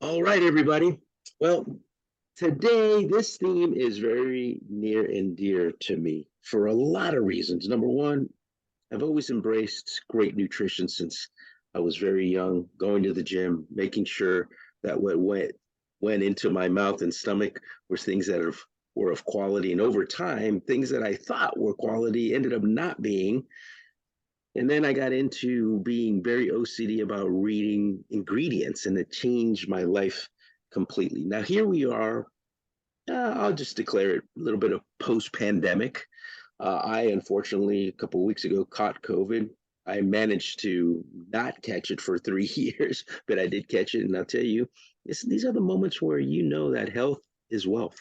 All right, everybody. Well, today this theme is very near and dear to me for a lot of reasons. Number one, I've always embraced great nutrition since I was very young, going to the gym, making sure that what went into my mouth and stomach were things were of quality. And over time, things that I thought were quality ended up not being. And then I got into being very OCD about reading ingredients, and it changed my life completely. Now, here we are. I'll just declare it a little bit of post pandemic. I unfortunately, a couple of weeks ago, caught COVID. I managed to not catch it for 3 years, but I did catch it. And I'll tell you, these are the moments where you know that health is wealth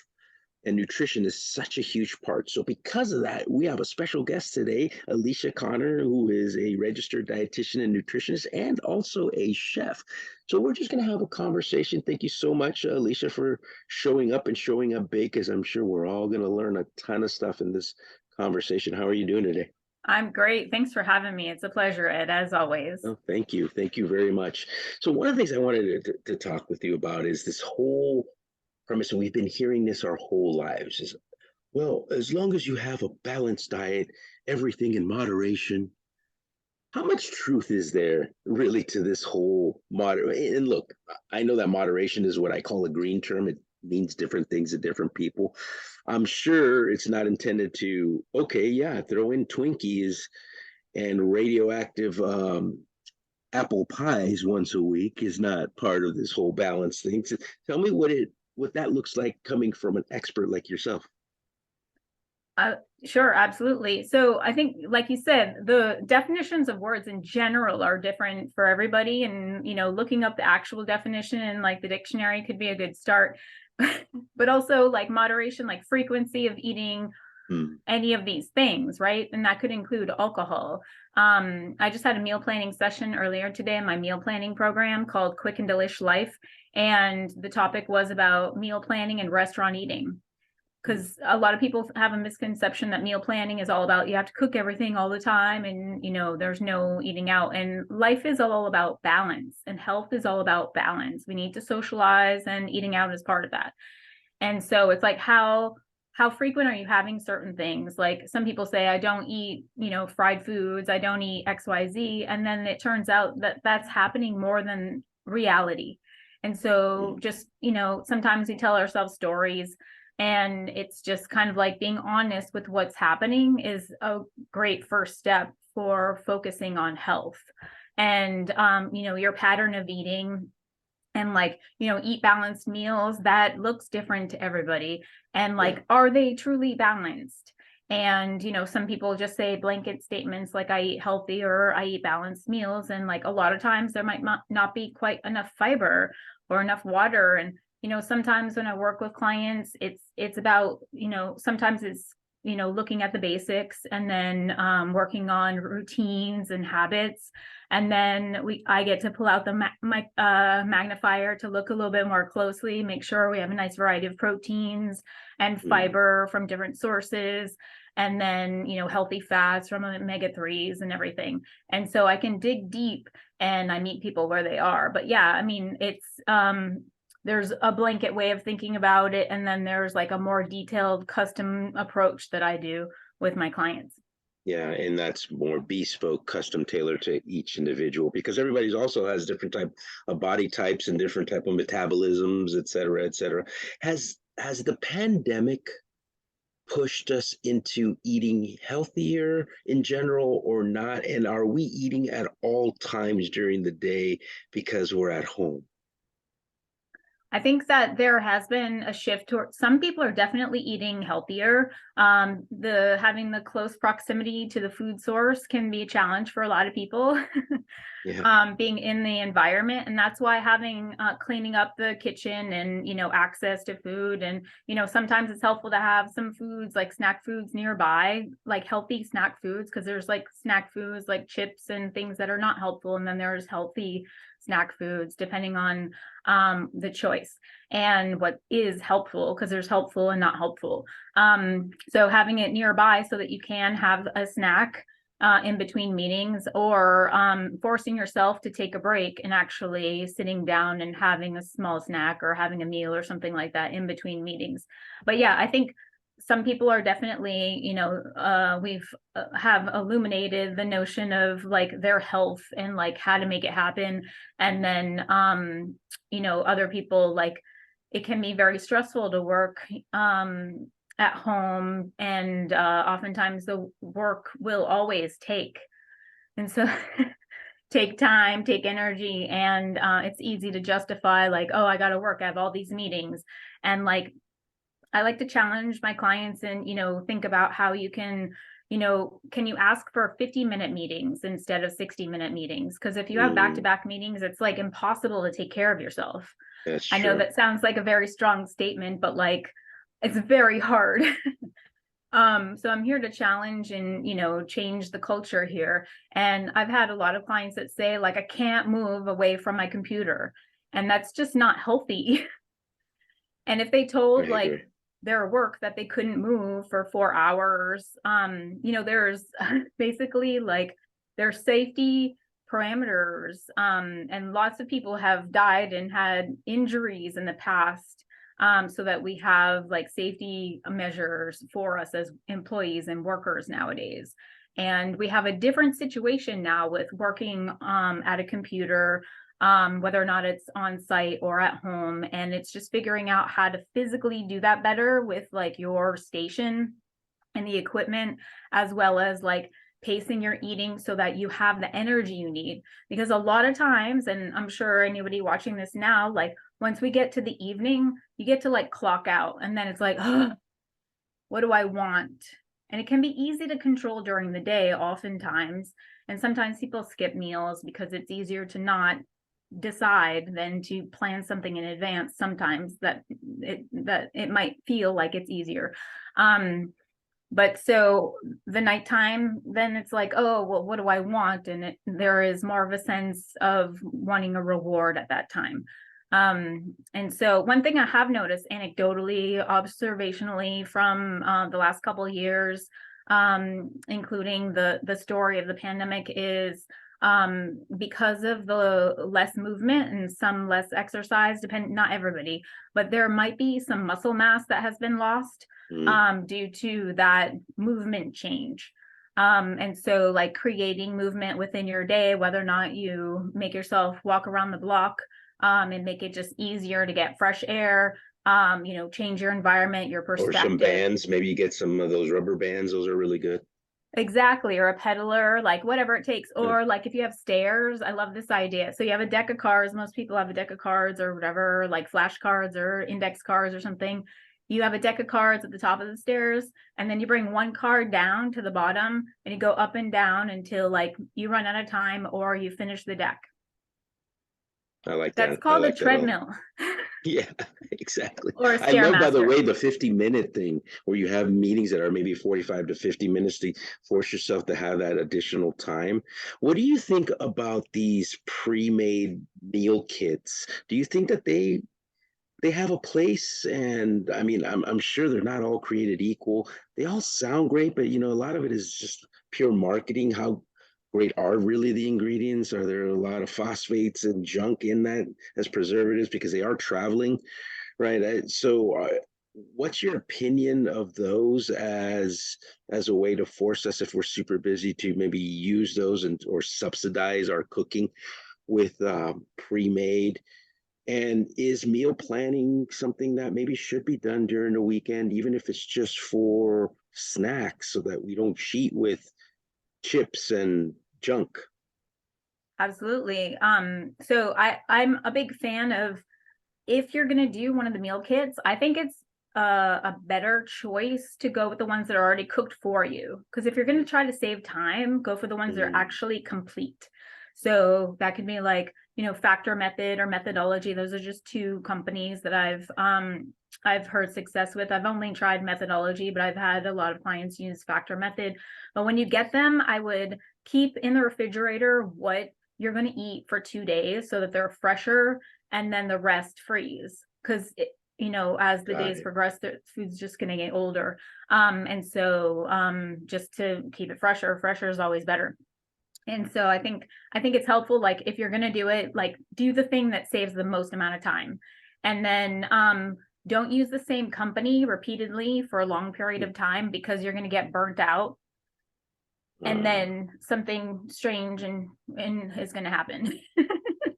and nutrition is such a huge part. So, because of that, we have a special guest today, Alicia Connor, who is a registered dietitian and nutritionist and also a chef. So, we're just going to have a conversation. Thank you so much, Alicia, for showing up and showing up big, because I'm sure we're all going to learn a ton of stuff in this conversation. How are you doing today? I'm great. Thanks for having me. It's a pleasure, Ed, as always. Oh, thank you. Thank you very much. So, one of the things I wanted to talk with you about is this whole premise, and we've been hearing this our whole lives, is well, as long as you have a balanced diet, everything in moderation. How much truth is there really to this whole And look, I know that moderation is what I call a green term. It means different things to different people. I'm sure it's not intended to, okay, yeah, throw in Twinkies and radioactive apple pies once a week is not part of this whole balance thing. So tell me what that looks like coming from an expert like yourself. Sure, absolutely. So I think, like you said, the definitions of words in general are different for everybody. And, looking up the actual definition in like the dictionary could be a good start. But also like moderation, like frequency of eating any of these things, right? And that could include alcohol. I just had a meal planning session earlier today in my meal planning program called Quick and Delish Life. And the topic was about meal planning and restaurant eating. Because a lot of people have a misconception that meal planning is all about you have to cook everything all the time and there's no eating out, and life is all about balance and health is all about balance. We need to socialize, and eating out is part of that. And so it's like how frequent are you having certain things? Like some people say, I don't eat fried foods, I don't eat XYZ, and then it turns out that that's happening more than reality. And so just sometimes we tell ourselves stories, and it's just kind of like being honest with what's happening is a great first step for focusing on health. And your pattern of eating, and like eat balanced meals, that looks different to everybody. And like, are they truly balanced? And some people just say blanket statements like I eat healthy or I eat balanced meals, and like a lot of times there might not be quite enough fiber or enough water. And sometimes when I work with clients, it's about, sometimes it's, looking at the basics, and then working on routines and habits. And then I get to pull out the magnifier to look a little bit more closely, make sure we have a nice variety of proteins and fiber from different sources. And then, healthy fats from omega-3s and everything. And so I can dig deep and I meet people where they are. But yeah, I mean, it's, there's a blanket way of thinking about it, and then there's like a more detailed custom approach that I do with my clients. Yeah, and that's more bespoke, custom tailored to each individual, because everybody's also has different type of body types and different type of metabolisms, et cetera, et cetera. Has the pandemic pushed us into eating healthier in general or not? And are we eating at all times during the day because we're at home? I think that there has been a shift toward some people are definitely eating healthier. Having the close proximity to the food source can be a challenge for a lot of people. Being in the environment, and that's why having cleaning up the kitchen and access to food, and sometimes it's helpful to have some foods like snack foods nearby, like healthy snack foods, because there's like snack foods like chips and things that are not helpful, and then there's healthy snack foods depending on the choice and what is helpful, because there's helpful and not helpful. So having it nearby so that you can have a snack in between meetings, or forcing yourself to take a break and actually sitting down and having a small snack or having a meal or something like that in between meetings. But yeah, I think some people are definitely, we've have illuminated the notion of like their health and like how to make it happen. And then, other people, like, it can be very stressful to work at home, and oftentimes the work will always take, and so take time, take energy, and it's easy to justify like, oh, I got to work, I have all these meetings. And like, I like to challenge my clients and, think about how you can you ask for 50-minute meetings instead of 60-minute meetings? Because if you have back-to-back meetings, it's like impossible to take care of yourself. That's I know true. that sounds like a very strong statement, but like, it's very hard. So I'm here to challenge and, change the culture here. And I've had a lot of clients that say like, I can't move away from my computer, and that's just not healthy. And if they I told like agree. their work that they couldn't move for 4 hours, there's basically like their safety parameters, and lots of people have died and had injuries in the past, so that we have like safety measures for us as employees and workers nowadays. And we have a different situation now with working at a computer, whether or not it's on site or at home. And it's just figuring out how to physically do that better with like your station and the equipment, as well as like pacing your eating so that you have the energy you need. Because a lot of times, and I'm sure anybody watching this now, like once we get to the evening, you get to like clock out, and then it's like, oh, what do I want? And it can be easy to control during the day oftentimes. And sometimes people skip meals because it's easier to not decide than to plan something in advance. Sometimes that it might feel like it's easier. But so the nighttime, then it's like, oh, well, what do I want? And there is more of a sense of wanting a reward at that time. And so one thing I have noticed anecdotally, observationally from the last couple of years, including the story of the pandemic, is because of the less movement and some less exercise, not everybody, but there might be some muscle mass that has been lost due to that movement change. And so like creating movement within your day, whether or not you make yourself walk around the block, and make it just easier to get fresh air, change your environment, your Or some perspective. bands. Maybe you get some of those rubber bands. Those are really good. Exactly, or a peddler, like whatever it takes. Yeah. Or like if you have stairs, I love this idea. So you have a deck of cards, most people have a deck of cards or whatever, like flashcards or index cards or something. You have a deck of cards at the top of the stairs, and then you bring one card down to the bottom and you go up and down until like you run out of time or you finish the deck. I like That's that. I called a like that a lot. treadmill Yeah, exactly. or a I love, by the stairmaster. way, the 50-minute thing where you have meetings that are maybe 45 to 50 minutes to force yourself to have that additional time. What do you think about these pre-made meal kits? Do you think that they have a place? And I mean, I'm sure they're not all created equal. They all sound great, but a lot of it is just pure marketing. How great are really the ingredients? Are there a lot of phosphates and junk in that as preservatives because they are traveling, right? What's your opinion of those as a way to force us, if we're super busy, to maybe use those and or subsidize our cooking with pre-made? And is meal planning something that maybe should be done during the weekend, even if it's just for snacks, so that we don't cheat with chips and junk? Absolutely. So I'm a big fan of, if you're going to do one of the meal kits, I think it's a better choice to go with the ones that are already cooked for you. Because if you're going to try to save time, go for the ones that are Mm, actually complete. So that could be like, Factor Method or Methodology. Those are just two companies that I've heard success with. I've only tried Methodology, but I've had a lot of clients use Factor Method. But when you get them, I would keep in the refrigerator what you're going to eat for 2 days so that they're fresher, and then the rest freeze. Because you know, as the Got days it. progress, the food's just going to get older. And so just to keep it fresher is always better. And so I think it's helpful, like if you're going to do it, like do the thing that saves the most amount of time. And then don't use the same company repeatedly for a long period of time, because you're going to get burnt out, and Uh, then something strange and is going to happen.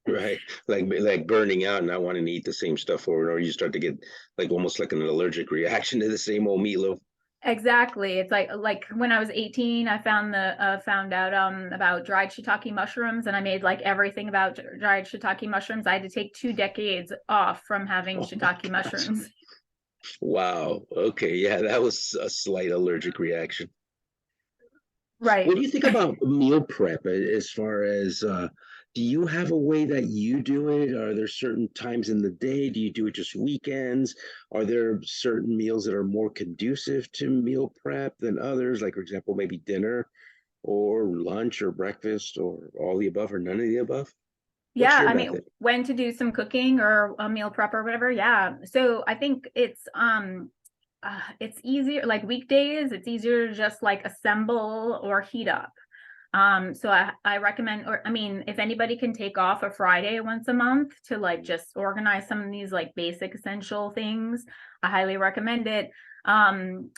right. Like burning out and not wanting to eat the same stuff over and over. You start to get like almost like an allergic reaction to the same old meatloaf. Exactly. It's like when I was 18, I found out about dried shiitake mushrooms, and I made like everything about dried shiitake mushrooms. I had to take 2 decades off from having Oh my shiitake gosh. mushrooms. Wow. Okay. Yeah, that was a slight allergic reaction. What Right. do you think about meal prep as far as do you have a way that you do it? Are there certain times in the day? Do you do it just weekends? Are there certain meals that are more conducive to meal prep than others? Like, for example, maybe dinner or lunch or breakfast or all the above or none of the above? What's Yeah, your I mean, method? when to do some cooking or a meal prep or whatever. Yeah. So I think it's easier like weekdays, it's easier to just like assemble or heat up. So I recommend, or I mean, if anybody can take off a Friday once a month to like just organize some of these like basic essential things, I highly recommend it.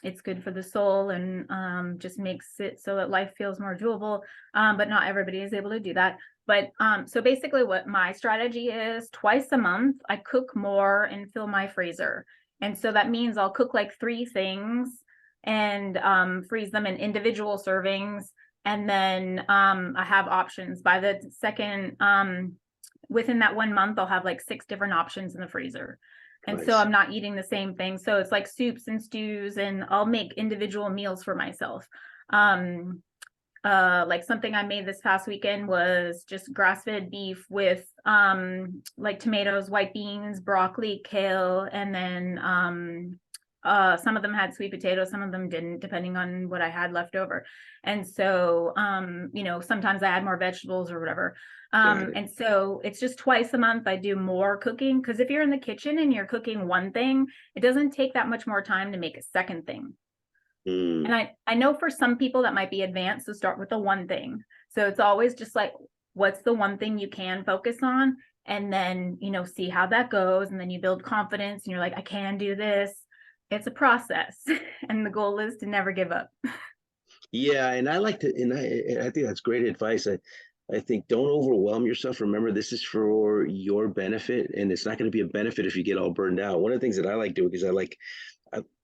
It's good for the soul, and just makes it so that life feels more doable. But not everybody is able to do that. But so basically what my strategy is, twice a month, I cook more and fill my freezer. And so that means I'll cook like 3 things and freeze them in individual servings. And then I have options by the second, within that 1 month, I'll have like 6 different options in the freezer. And so Nice. I'm not eating the same thing. So it's like soups and stews, and I'll make individual meals for myself. Um, like something I made this past weekend was just grass-fed beef with like tomatoes, white beans, broccoli, kale, and then some of them had sweet potatoes, some of them didn't, depending on what I had left over. And so you know, sometimes I add more vegetables or whatever. Got it. And so it's just twice a month I do more cooking, because if you're in the kitchen and you're cooking one thing, it doesn't take that much more time to make a second thing. Mm. And I know for some people that might be advanced to start with the one thing. So it's always just like, what's the one thing you can focus on? And then, you know, see how that goes. And then you build confidence and you're like, I can do this. It's a process. And the goal is to never give up. Yeah, and I like to, and I think that's great advice. I think don't overwhelm yourself. Remember, this is for your benefit, and it's not going to be a benefit if you get all burned out. One of the things that I like doing is I,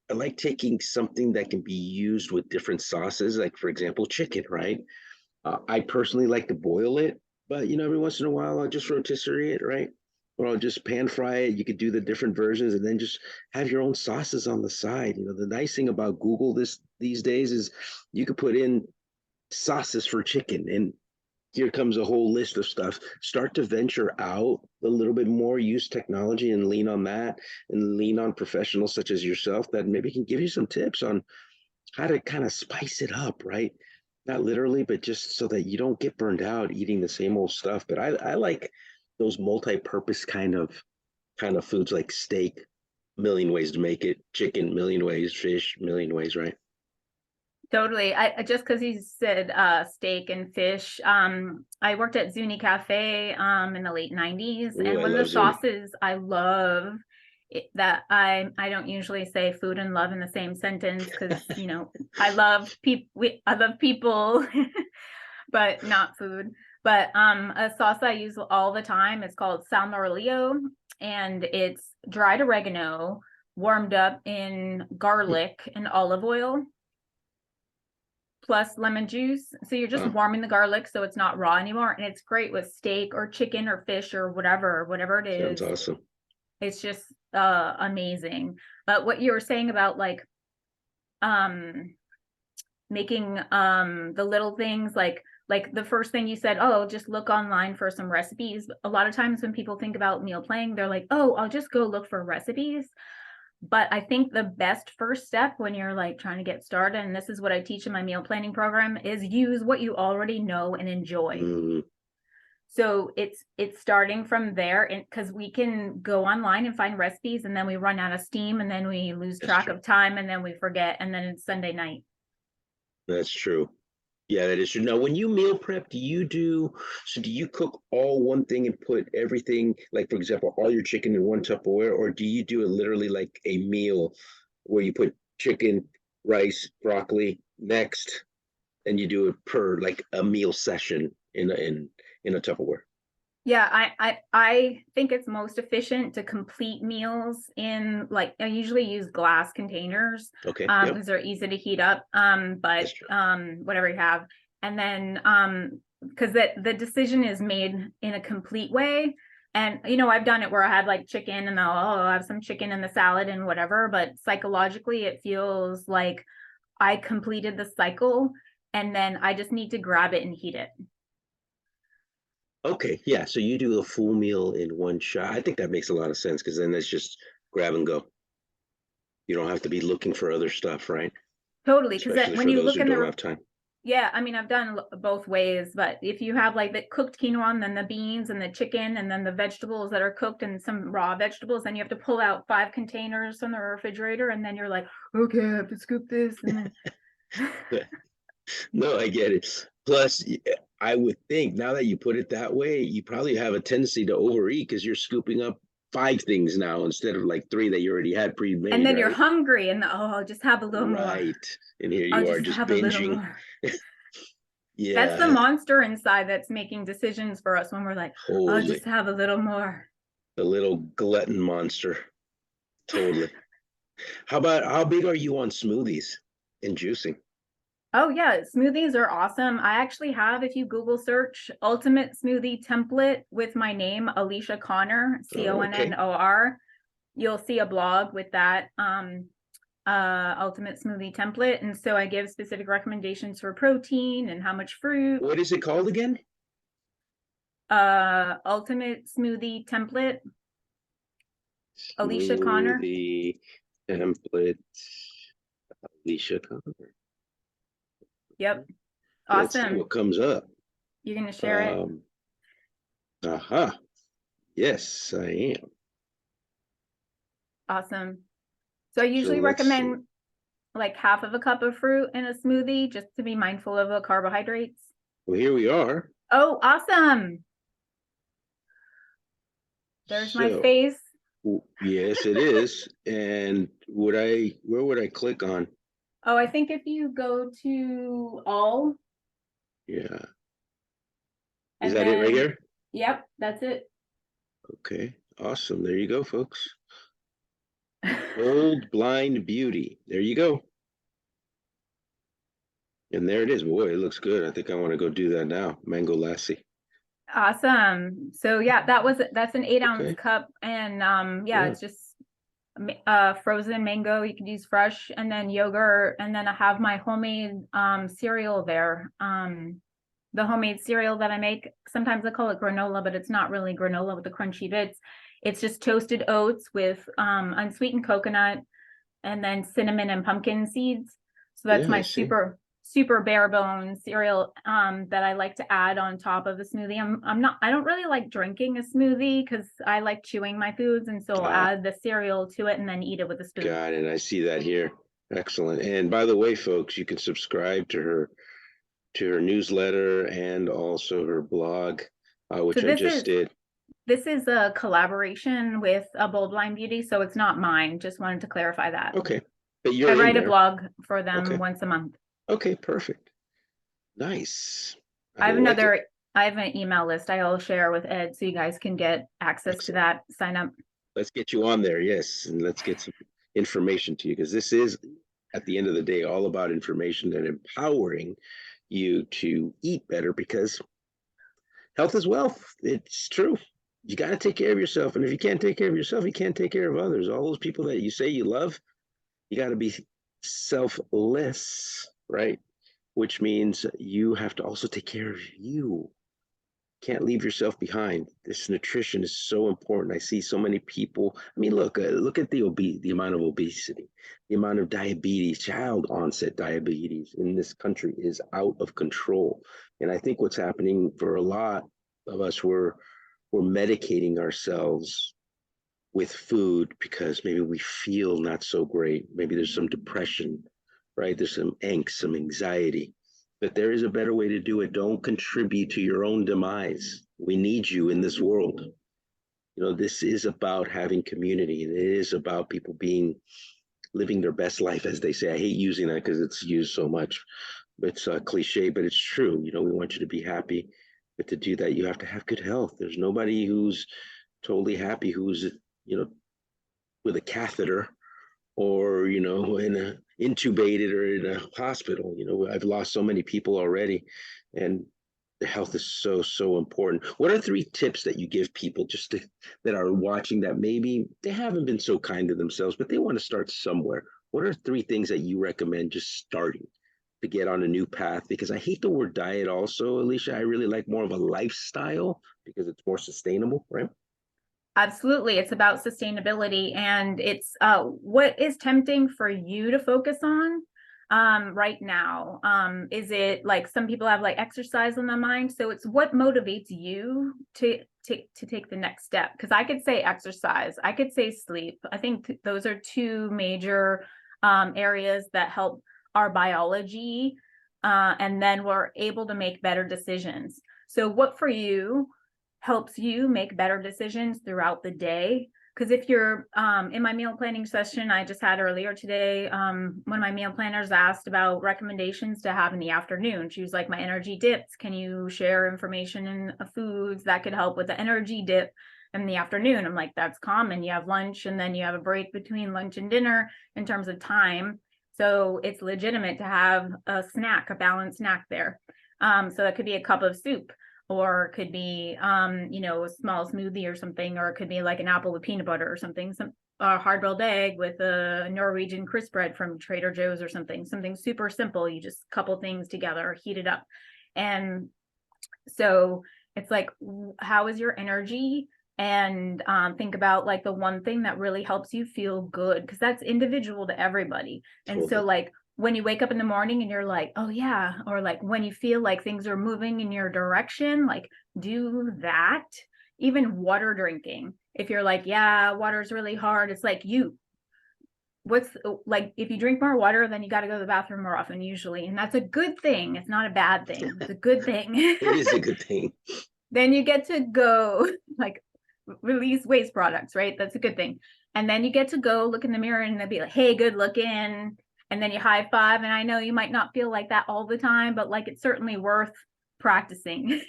I like taking something that can be used with different sauces, like for example, chicken, right? I personally like to boil it, but you know, every once in a while I'll just rotisserie it, right? Or I'll just pan fry it. You could do the different versions and then just have your own sauces on the side. You know, the nice thing about Google these days is you could put in sauces for chicken and here comes a whole list of stuff. Start to venture out a little bit more, use technology and lean on that and lean on professionals such as yourself that maybe can give you some tips on how to kind of spice it up, right? Not literally, but just so that you don't get burned out eating the same old stuff. But I like those multi-purpose kind of foods like steak, million ways to make it, chicken, million ways, fish, million ways, right? Totally. I just because he said steak and fish. I worked at Zuni Cafe in the late 90s, Ooh, and I one of the love Zuni. sauces I love that I don't usually say food and love in the same sentence, because you know I love people but not food. But a sauce I use all the time is called salmorejo, and it's dried oregano warmed up in garlic and olive oil plus lemon juice. So you're just Wow, warming the garlic so it's not raw anymore. And it's great with steak or chicken or fish or whatever it sounds is. awesome. It's just amazing. But what you were saying about like um making the little things, like the first thing you said, oh, just look online for some recipes. A lot of times when people think about meal planning, they're like, oh, I'll just go look for recipes. But I think the best first step when you're like trying to get started, and this is what I teach in my meal planning program, is use what you already know and enjoy. Mm, So it's starting from there, and because we can go online and find recipes, and then we run out of steam, and then we lose That's track true. of time, and then we forget, and then it's Sunday night. That's true. Yeah, that is true. Now, when you meal prep, do you cook all one thing and put everything, like for example, all your chicken in one Tupperware, or do you do it literally like a meal where you put chicken, rice, broccoli next, and you do it per like a meal session in a Tupperware? Yeah, I think it's most efficient to complete meals in, like, I usually use glass containers, Okay, yep, because they're easy to heat up, but that's true. whatever you have. And then because the decision is made in a complete way. And I've done it where I had like chicken and I'll have some chicken in the salad and whatever, but psychologically it feels like I completed the cycle and then I just need to grab it and heat it. Okay, yeah. So you do a full meal in one shot. I think that makes a lot of sense because then that's just grab and go. You don't have to be looking for other stuff, right? Totally, because Especially when for you those look who in don't the have time. yeah, I mean, I've done both ways, but if you have like the cooked quinoa and then the beans and the chicken and then the vegetables that are cooked and some raw vegetables, then you have to pull out 5 containers from the refrigerator and then you're like, okay, I have to scoop this and then No, I get it. Plus, I would think now that you put it that way, you probably have a tendency to overeat because you're scooping up five things now instead of like three that you already had and pre-made, then you're right? hungry and I'll just have a little more. Right. And here I'll you are just just have a little binging. more. That's the Yeah, monster inside that's making decisions for us when we're like, I'll just totally. have a little more. The little glutton monster. Totally. How big are you on smoothies and juicing? Oh yeah, smoothies are awesome. I actually have, if you Google search ultimate smoothie template with my name, Alicia Connor, Oh, okay. Connor, you'll see a blog with that ultimate smoothie template. And so I give specific recommendations for protein and how much fruit. What is it called again? Ultimate smoothie template, Alicia Connor. Smoothie template, Alicia Cooper. Yep. Let's see Awesome. what comes up. You're gonna share it? Um, aha. Yes, I am. Awesome. So I So usually let's see. recommend like half of a cup of fruit in a smoothie just to be mindful of the carbohydrates. Well, here we are. Oh, awesome. There's my So, face. yes, it is. And where would I click on? Oh, I think if you go to all Yeah. Is and that it right then, here? yep, that's it. Okay. Awesome. There you go, folks. Bold Blind Beauty. There you go. And there it is. Boy, it looks good. I think I want to go do that now. Mango lassi. Awesome. So yeah, that's an 8 ounce Okay. cup. And yeah, Yeah. it's just frozen mango. You can use fresh and then yogurt. And then I have my homemade cereal there. The homemade cereal that I make. Sometimes I call it granola, but it's not really granola with the crunchy bits. It's just toasted oats with unsweetened coconut and then cinnamon and pumpkin seeds. So that's Yeah, I my see. super bare bones cereal that I like to add on top of the smoothie. I don't really like drinking a smoothie because I like chewing my foods, and so I'll Ah, add the cereal to it and then eat it with a spoon. got it. I see that here. Excellent. And by the way, folks, you can subscribe to her newsletter and also her blog, So which I just did. this is a collaboration with a Bold Line Beauty, so it's not mine. Just wanted to clarify that. Okay. But I you're in write a there. blog for them Okay. once a month. Okay, perfect. Nice. I I have like it. I have an email list I'll share with Ed so you guys can get access to Excellent. that, sign up. Let's get you on there. Yes. And let's get some information to you because this is, at the end of the day, all about information and empowering you to eat better because health is wealth. It's true. You got to take care of yourself. And if you can't take care of yourself, you can't take care of others. All those people that you say you love, you got to be selfless, right? Which means you have to also take care of you. Can't leave yourself behind. This nutrition is so important. I see so many people. I mean, look at the amount of obesity, the amount of diabetes, child onset diabetes in this country is out of control. And I think what's happening for a lot of us we're medicating ourselves with food because maybe we feel not so great. Maybe there's some depression, right? There's some angst, some anxiety. But there is a better way to do it. Don't contribute to your own demise. We need you in this world. You know, this is about having community. It is about people being living their best life, as they say. I hate using that because it's used so much. It's a cliche, but it's true. You know, we want you to be happy, but to do that, you have to have good health. There's nobody who's totally happy who's, you know, with a catheter or, you know, in a intubated or in a hospital. You know, I've lost so many people already, and the health is so important. What are 3 tips that you give people that are watching that maybe they haven't been so kind to themselves, but they want to start somewhere? What are 3 things that you recommend just starting to get on a new path? Because I hate the word diet also, Alicia. I really like more of a lifestyle because it's more sustainable, right? Absolutely. It's about sustainability, and it's what is tempting for you to focus on right now. Is it like some people have like exercise on their mind? So it's what motivates you to take the next step. Because I could say exercise, I could say sleep. I think those are 2 major areas that help our biology, and then we're able to make better decisions. So what for you helps you make better decisions throughout the day? Because if you're in my meal planning session I just had earlier today, one of my meal planners asked about recommendations to have in the afternoon. She was like, my energy dips, can you share information in foods that could help with the energy dip in the afternoon? I'm like, that's common. You have lunch and then you have a break between lunch and dinner in terms of time, so it's legitimate to have a snack, a balanced snack there. So it could be a cup of soup, or it could be you know, a small smoothie or something, or it could be like an apple with peanut butter or something, some hard-boiled egg with a Norwegian crisp bread from Trader Joe's or something super simple. You just couple things together, heat it up. And so it's like, how is your energy? And think about like the one thing that really helps you feel good, because that's individual to everybody. And so Totally. like when you wake up in the morning and you're like, oh yeah, or like when you feel like things are moving in your direction, like do that. Even water drinking, if you're like, yeah, water's really hard, it's like, what's like, if you drink more water, then you got to go to the bathroom more often usually, and that's a good thing. It's not a bad thing, it's a good thing. It is a good thing. Then you get to go like release waste products, right? That's a good thing. And then you get to go look in the mirror and they'll be like, hey, good looking. And then you high five. And I know you might not feel like that all the time, but like it's certainly worth practicing.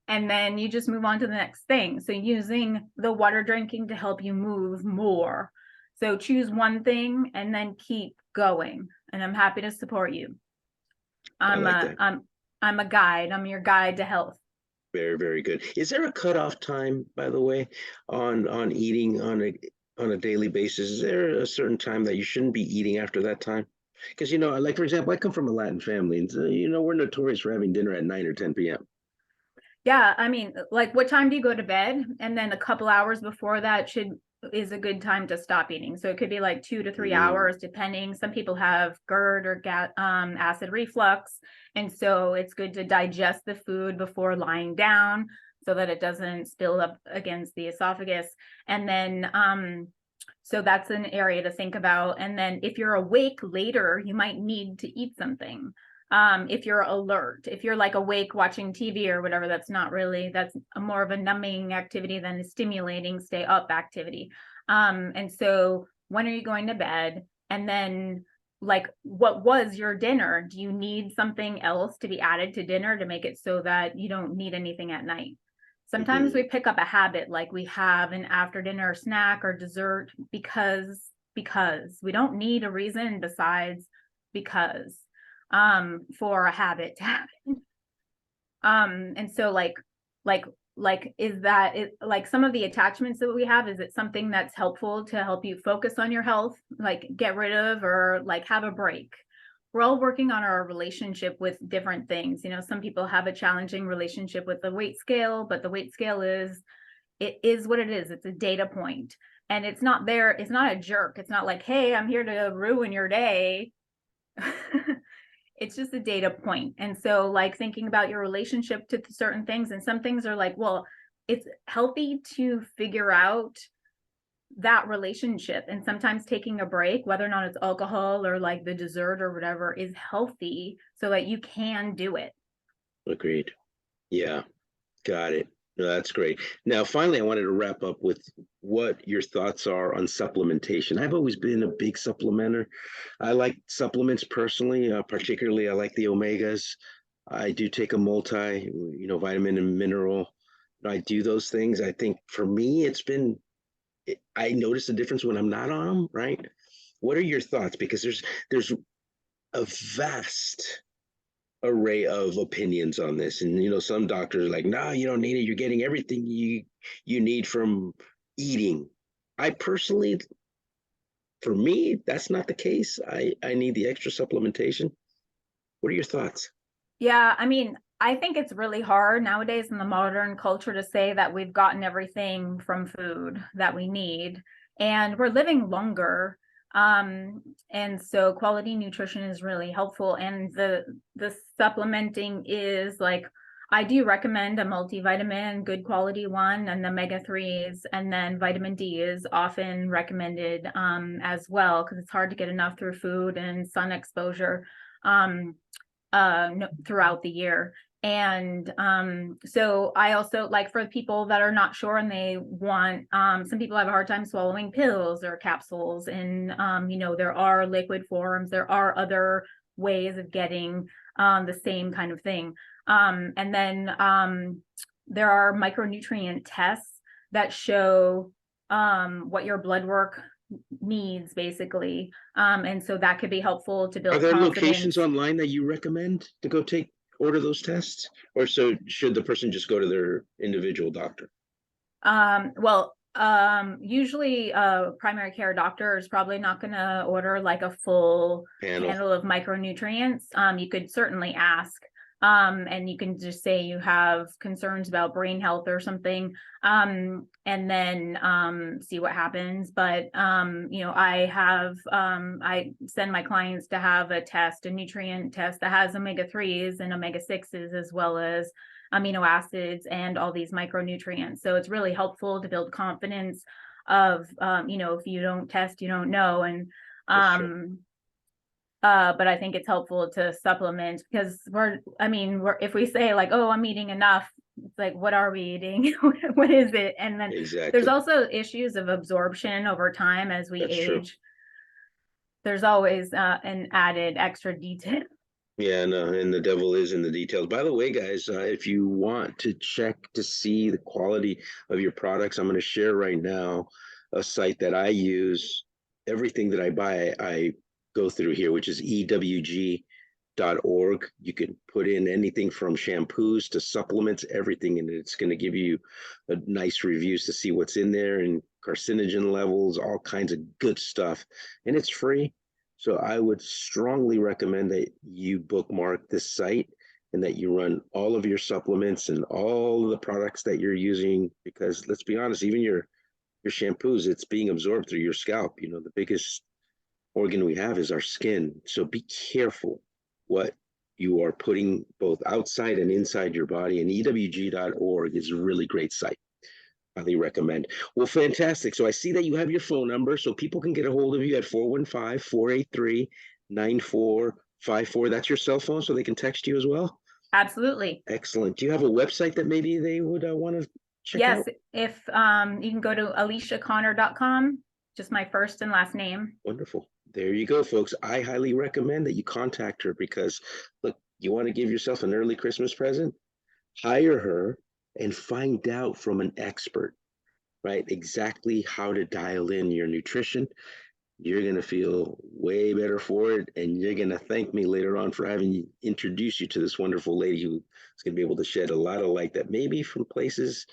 And then you just move on to the next thing. So using the water drinking to help you move more. So choose one thing and then keep going. And I'm happy to support you. I I'm like a that. I'm a guide. I'm your guide to health. Very good. Is there a cutoff time, by the way, on eating on a daily basis? Is there a certain time that you shouldn't be eating after that time? Because, you know, like for example, I come from a Latin family, and so, you know, we're notorious for having dinner at 9 or 10 p.m. Yeah, I mean, like what time do you go to bed? And then a couple hours before that is a good time to stop eating. So it could be like 2 to 3 Mm, hours, depending. Some people have GERD or acid reflux, and so it's good to digest the food before lying down so that it doesn't spill up against the esophagus. And then so that's an area to think about. And then if you're awake later, you might need to eat something. If you're alert, if you're like awake watching TV or whatever, that's more of a numbing activity than a stimulating stay up activity. And so when are you going to bed? And then like, what was your dinner? Do you need something else to be added to dinner to make it so that you don't need anything at night? Sometimes we mhm. pick up a habit, like we have an after dinner snack or dessert because we don't need a reason besides because for a habit to happen. And so like is that it, like some of the attachments that we have, is it something that's helpful to help you focus on your health, like get rid of or like have a break? We're all working on our relationship with different things. You know, some people have a challenging relationship with the weight scale, but the weight scale it is what it is. It's a data point, and it's not there. It's not a jerk. It's not like, hey, I'm here to ruin your day. it's just a data point. And so like thinking about your relationship to certain things, and some things are like, well, it's healthy to figure out that relationship, and sometimes taking a break, whether or not it's alcohol or like the dessert or whatever, is healthy so that you can do it. Agreed. Yeah, got it. No, that's great. Now, finally, I wanted to wrap up with what your thoughts are on supplementation. I've always been a big supplementer. I like supplements personally, particularly I like the omegas. I do take a multi, vitamin and mineral. I do those things. I think for me, I notice a difference when I'm not on them, right? What are your thoughts? Because there's a vast array of opinions on this, and some doctors are like, no, you don't need it. You're getting everything you need from eating. I personally, for me, that's not the case. I need the extra supplementation. What are your thoughts? Yeah, I mean, I think it's really hard nowadays in the modern culture to say that we've gotten everything from food that we need, and we're living longer. And so quality nutrition is really helpful. And the supplementing is like, I do recommend a multivitamin, good quality one, and the omega-3s, and then vitamin D is often recommended as well, because it's hard to get enough through food and sun exposure. Throughout the year. And so I also like, for people that are not sure and they want, some people have a hard time swallowing pills or capsules, and there are liquid forms, there are other ways of getting the same kind of thing. And then there are micronutrient tests that show what your blood work needs, basically. And so that could be helpful to Are build there locations confidence. online that you recommend to go order those tests, or so should the person just go to their individual doctor? Well, usually a primary care doctor is probably not going to order like a full Panel. panel of micronutrients. You could certainly ask, and you can just say you have concerns about brain health or something, and then see what happens. But I send my clients to have a nutrient test that has omega-3s and omega-6s, as well as amino acids and all these micronutrients. So it's really helpful to build confidence of, if you don't test, you don't know. And but I think it's helpful to supplement, because if we say like, oh, I'm eating enough, it's like, what are we eating? What is it? And then there's also issues of absorption over time as we age. True. There's always an added extra detail. Yeah, no, and the devil is in the details. By the way, guys, if you want to check to see the quality of your products, I'm going to share right now a site that I use. Everything that I buy, I go through here, which is ewg.org. You can put in anything from shampoos to supplements, everything, and it's going to give you a nice reviews to see what's in there, and carcinogen levels, all kinds of good stuff, and it's free. So I would strongly recommend that you bookmark this site and that you run all of your supplements and all of the products that you're using, because let's be honest, even your shampoos, it's being absorbed through your scalp. The biggest organ we have is our skin. So be careful what you are putting both outside and inside your body. And ewg.org is a really great site. Highly recommend. Well, fantastic. So I see that you have your phone number, so people can get a hold of you at 415-483-9454. That's your cell phone, so they can text you as well? Absolutely. Excellent. Do you have a website that maybe they would want to check out? Yes, if you can go to aliciaconnor.com, just my first and last name. Wonderful. There you go, folks. I highly recommend that you contact her, because, look, you want to give yourself an early Christmas present? Hire her and find out from an expert, right, exactly how to dial in your nutrition. You're going to feel way better for it, and you're going to thank me later on for having introduced you to this wonderful lady who is going to be able to shed a lot of light, that maybe from places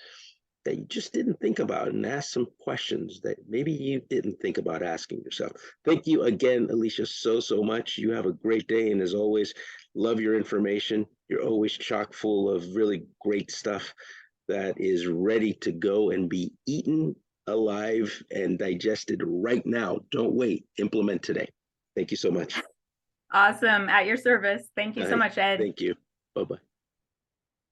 that you just didn't think about, and ask some questions that maybe you didn't think about asking yourself. Thank you again, Alicia, so much. You have a great day, and as always, love your information. You're always chock full of really great stuff that is ready to go and be eaten alive and digested right now. Don't wait. Implement today. Thank you so much. Awesome. At your service. Thank you All so right. much, Ed. Thank you. Bye-bye.